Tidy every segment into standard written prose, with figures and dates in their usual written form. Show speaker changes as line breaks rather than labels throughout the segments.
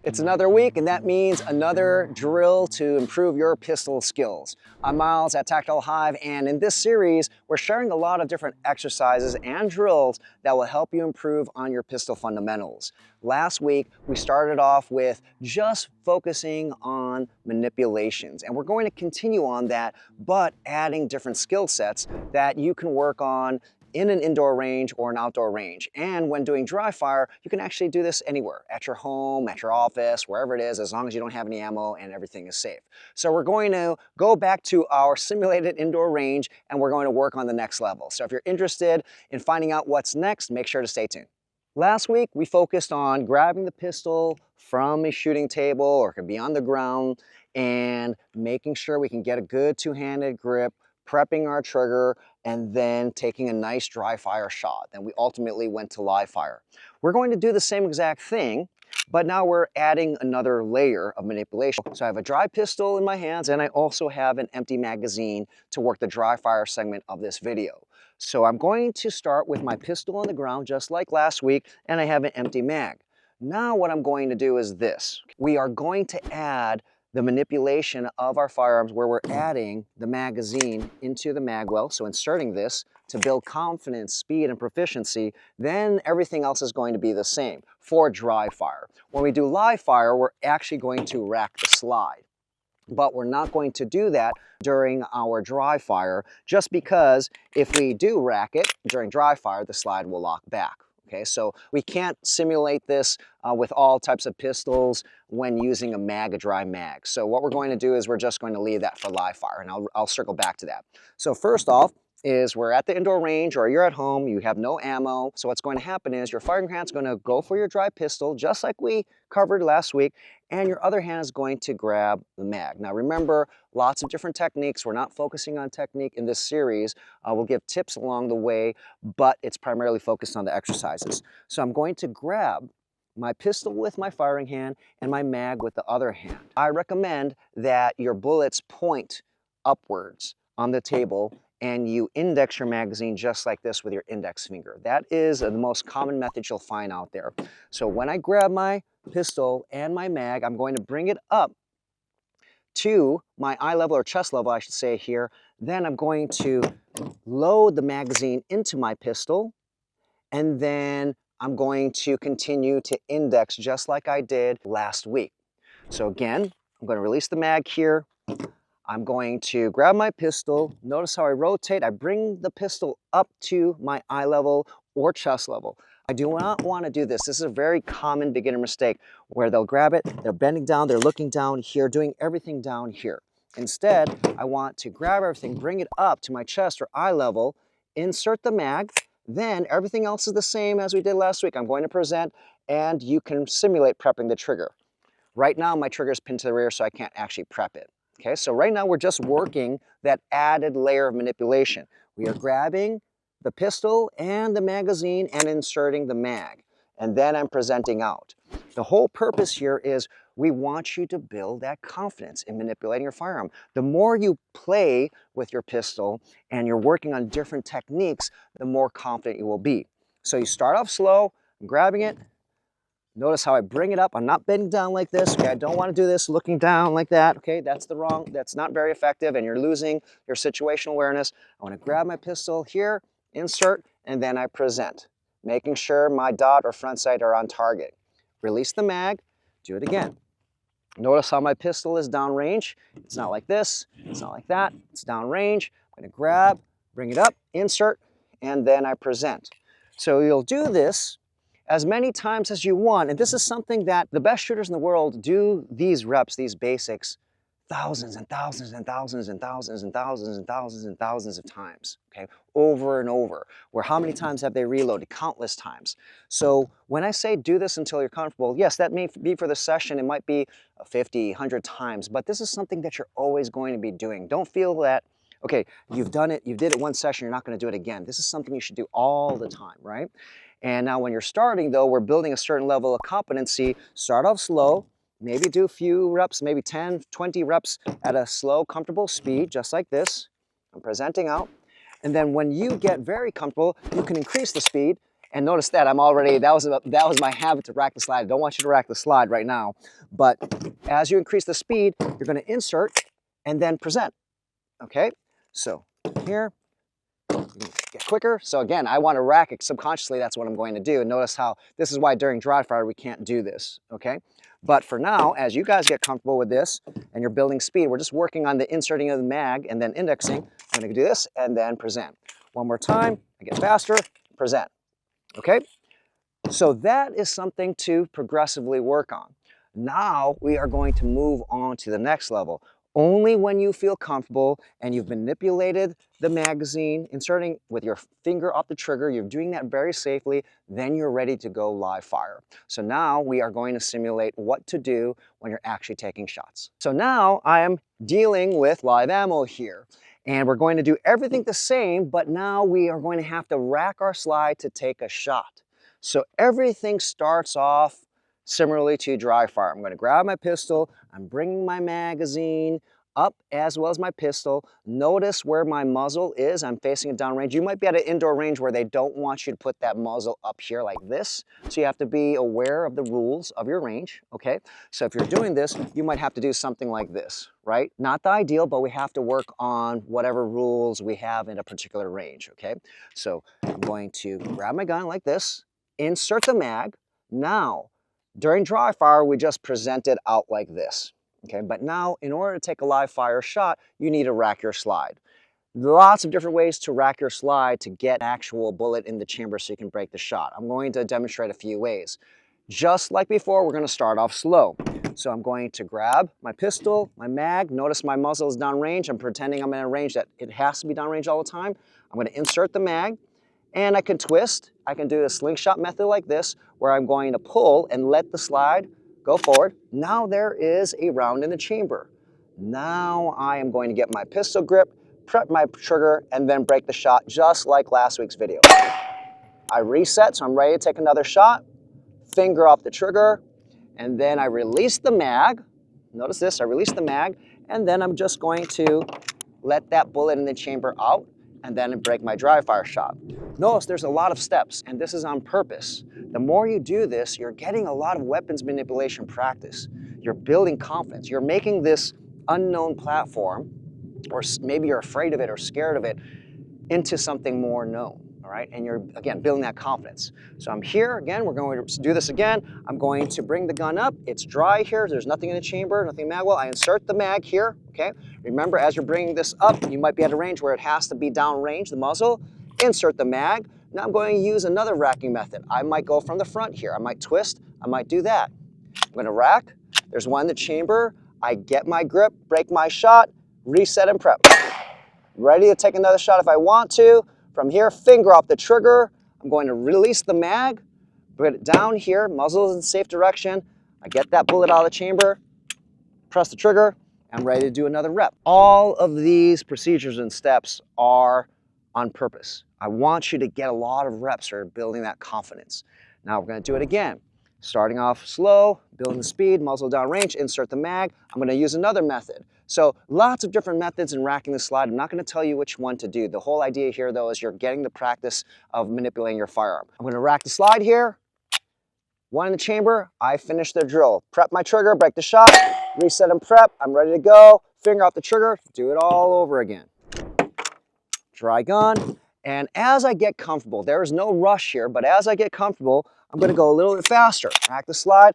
It's another week, and that means another drill to improve your pistol skills. I'm Myles at Tactile Hyve, and in this series, we're sharing a lot of different exercises and drills that will help you improve on your pistol fundamentals. Last week, we started off with just focusing on manipulations, and we're going to continue on that, but adding different skill sets that you can work on in an indoor range or an outdoor range. And when doing dry fire, you can actually do this anywhere, at your home, at your office, wherever it is, as long as you don't have any ammo and everything is safe. So we're going to go back to our simulated indoor range and we're going to work on the next level. So if you're interested in finding out what's next, make sure to stay tuned. Last week, we focused on grabbing the pistol from a shooting table, or it could be on the ground, and making sure we can get a good two-handed grip, prepping our trigger, and then taking a nice dry fire shot. Then we ultimately went to live fire. We're going to do the same exact thing, but now we're adding another layer of manipulation. So I have a dry pistol in my hands, and I also have an empty magazine to work the dry fire segment of this video. So I'm going to start with my pistol on the ground, just like last week, and I have an empty mag. Now what I'm going to do is this. We are going to add the manipulation of our firearms, where we're adding the magazine into the mag well, so inserting this to build confidence, speed, and proficiency. Then everything else is going to be the same for dry fire. When we do live fire, we're actually going to rack the slide, but we're not going to do that during our dry fire, just because if we do rack it during dry fire, the slide will lock back. Okay, so we can't simulate this with all types of pistols when using a dry mag. So what we're going to do is we're just going to leave that for live fire, and I'll circle back to that. So first off is we're at the indoor range, or you're at home, you have no ammo. So what's going to happen is your firing hand's going to go for your dry pistol, just like we covered last week, and your other hand is going to grab the mag. Now remember, lots of different techniques. We're not focusing on technique in this series. We'll give tips along the way, but it's primarily focused on the exercises. So I'm going to grab my pistol with my firing hand and my mag with the other hand. I recommend that your bullets point upwards on the table and you index your magazine just like this with your index finger. That is the most common method you'll find out there. So when I grab my pistol and my mag, I'm going to bring it up to my eye level, or chest level, I should say here. Then I'm going to load the magazine into my pistol, and then I'm going to continue to index just like I did last week. So again, I'm going to release the mag here. I'm going to grab my pistol. Notice how I rotate. I bring the pistol up to my eye level or chest level. I do not want to do this. This is a very common beginner mistake, where they'll grab it, they're bending down, they're looking down here, doing everything down here. Instead, I want to grab everything, bring it up to my chest or eye level, insert the mag, then everything else is the same as we did last week. I'm going to present, and you can simulate prepping the trigger. Right now, my trigger is pinned to the rear, so I can't actually prep it. Okay, so right now we're just working that added layer of manipulation. We are grabbing the pistol and the magazine and inserting the mag, and then I'm presenting out. The whole purpose here is we want you to build that confidence in manipulating your firearm. The more you play with your pistol and you're working on different techniques, the more confident you will be. So you start off slow, I'm grabbing it. Notice how I bring it up. I'm not bending down like this. Okay, I don't want to do this looking down like that. Okay, that's not very effective, and you're losing your situational awareness. I want to grab my pistol here, insert, and then I present, making sure my dot or front sight are on target. Release the mag, do it again. Notice how my pistol is downrange. It's not like this, it's not like that, it's downrange. I'm going to grab, bring it up, insert, and then I present. So you'll do this as many times as you want, and this is something that the best shooters in the world do, these reps, these basics, thousands and thousands and thousands and thousands and thousands and thousands and thousands of times, okay, over and over. Where how many times have they reloaded? Countless times. So when I say do this until you're comfortable, yes, that may be for the session, it might be 50, 100 times, but this is something that you're always going to be doing. Don't feel that, okay, you've done it, you did it one session, you're not going to do it again. This is something you should do all the time, right? And now when you're starting, though, we're building a certain level of competency. Start off slow, maybe do a few reps, maybe 10, 20 reps at a slow, comfortable speed, just like this. I'm presenting out. And then when you get very comfortable, you can increase the speed And notice that that was my habit to rack the slide. I don't want you to rack the slide right now. But as you increase the speed, you're going to insert and then present. Okay? So here, get quicker. So again, I want to rack it subconsciously. That's what I'm going to do. And notice how this is why during dry fire we can't do this. Okay? But for now, as you guys get comfortable with this and you're building speed, we're just working on the inserting of the mag and then indexing. I'm going to do this and then present. One more time. I get faster. Present. Okay? So that is something to progressively work on. Now we are going to move on to the next level. Only when you feel comfortable and you've manipulated the magazine, inserting with your finger off the trigger, you're doing that very safely, then you're ready to go live fire. So now we are going to simulate what to do when you're actually taking shots. So now I am dealing with live ammo here. And we're going to do everything the same, but now we are going to have to rack our slide to take a shot. So everything starts off similarly to dry fire. I'm going to grab my pistol, I'm bringing my magazine up as well as my pistol. Notice where my muzzle is. I'm facing it downrange. You might be at an indoor range where they don't want you to put that muzzle up here like this. So you have to be aware of the rules of your range, okay? So if you're doing this, you might have to do something like this, right? Not the ideal, but we have to work on whatever rules we have in a particular range, okay? So I'm going to grab my gun like this, insert the mag. Now, during dry fire, we just present it out like this. Okay, but now in order to take a live fire shot, you need to rack your slide. Lots of different ways to rack your slide to get an actual bullet in the chamber so you can break the shot. I'm going to demonstrate a few ways. Just like before, we're going to start off slow. So I'm going to grab my pistol, my mag. Notice my muzzle is downrange. I'm pretending I'm in a range that it has to be downrange all the time. I'm going to insert the mag. And I can twist. I can do a slingshot method like this, where I'm going to pull and let the slide go forward. Now there is a round in the chamber. Now I am going to get my pistol grip, prep my trigger, and then break the shot just like last week's video. I reset, so I'm ready to take another shot. Finger off the trigger, and then I release the mag. Notice this, I release the mag, and then I'm just going to let that bullet in the chamber out, and then break my dry fire shot. Notice there's a lot of steps, and this is on purpose. The more you do this, you're getting a lot of weapons manipulation practice. You're building confidence. You're making this unknown platform, or maybe you're afraid of it or scared of it, into something more known, all right? And you're, again, building that confidence. So I'm here, again, we're going to do this again. I'm going to bring the gun up. It's dry here. There's nothing in the chamber, nothing mag well. I insert the mag here, okay? Remember, as you're bringing this up, you might be at a range where it has to be downrange, the muzzle. Insert the mag. Now I'm going to use another racking method. I might go from the front here. I might twist. I might do that. I'm going to rack. There's one in the chamber. I get my grip, break my shot, reset and prep. Ready to take another shot if I want to. From here, finger off the trigger. I'm going to release the mag, put it down here, muzzle is in safe direction. I get that bullet out of the chamber, press the trigger, I'm ready to do another rep. All of these procedures and steps are on purpose. I want you to get a lot of reps for building that confidence. Now we're going to do it again. Starting off slow, building the speed, muzzle down range, insert the mag. I'm going to use another method. So lots of different methods in racking the slide. I'm not going to tell you which one to do. The whole idea here, though, is you're getting the practice of manipulating your firearm. I'm going to rack the slide here. One in the chamber. I finish the drill. Prep my trigger, break the shot, reset and prep. I'm ready to go. Finger off the trigger. Do it all over again. Dry gun. And as I get comfortable, there is no rush here, but as I get comfortable, I'm going to go a little bit faster. Rack the slide.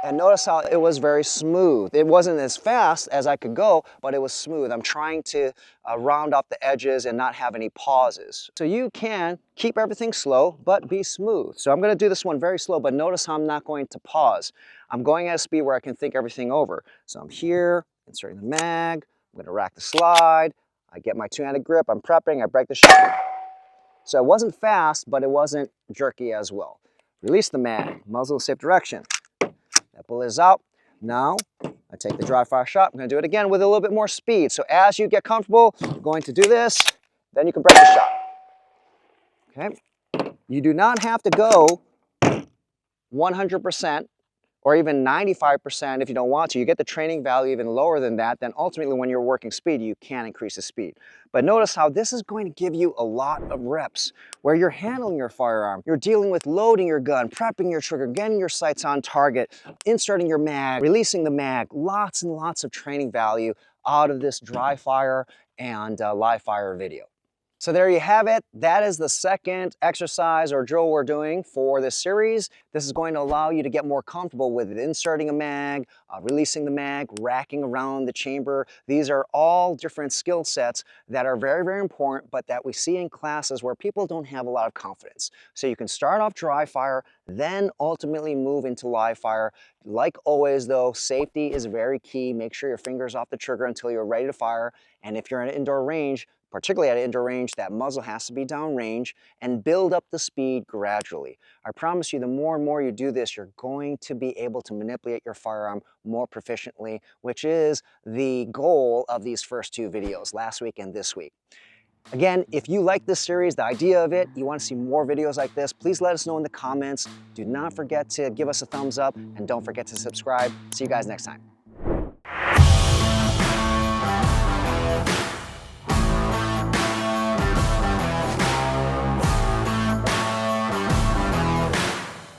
And notice how it was very smooth. It wasn't as fast as I could go, but it was smooth. I'm trying to round off the edges and not have any pauses. So you can keep everything slow, but be smooth. So I'm going to do this one very slow, but notice how I'm not going to pause. I'm going at a speed where I can think everything over. So I'm here, inserting the mag. I'm going to rack the slide. I get my two-handed grip. I'm prepping. I break the shot. So it wasn't fast, but it wasn't jerky as well. Release the mag. Muzzle in safe direction. That bullet is out. Now, I take the dry fire shot. I'm going to do it again with a little bit more speed. So as you get comfortable, you're going to do this, then you can break the shot. Okay? You do not have to go 100% or even 95% if you don't want to. You get the training value even lower than that, then ultimately when you're working speed, you can increase the speed. But notice how this is going to give you a lot of reps where you're handling your firearm. You're dealing with loading your gun, prepping your trigger, getting your sights on target, inserting your mag, releasing the mag. Lots and lots of training value out of this dry fire and live fire video. So there you have it. That is the second exercise or drill we're doing for this series. This is going to allow you to get more comfortable with inserting a mag, releasing the mag, racking around the chamber. These are all different skill sets that are very, very important, but that we see in classes where people don't have a lot of confidence. So you can start off dry fire, then ultimately move into live fire. Like always though, safety is very key. Make sure your finger's off the trigger until you're ready to fire. And if you're in an indoor range, particularly at indoor range, that muzzle has to be downrange, and build up the speed gradually. I promise you, the more and more you do this, you're going to be able to manipulate your firearm more proficiently, which is the goal of these first two videos, last week and this week. Again, if you like this series, the idea of it, you want to see more videos like this, please let us know in the comments. Do not forget to give us a thumbs up, and don't forget to subscribe. See you guys next time.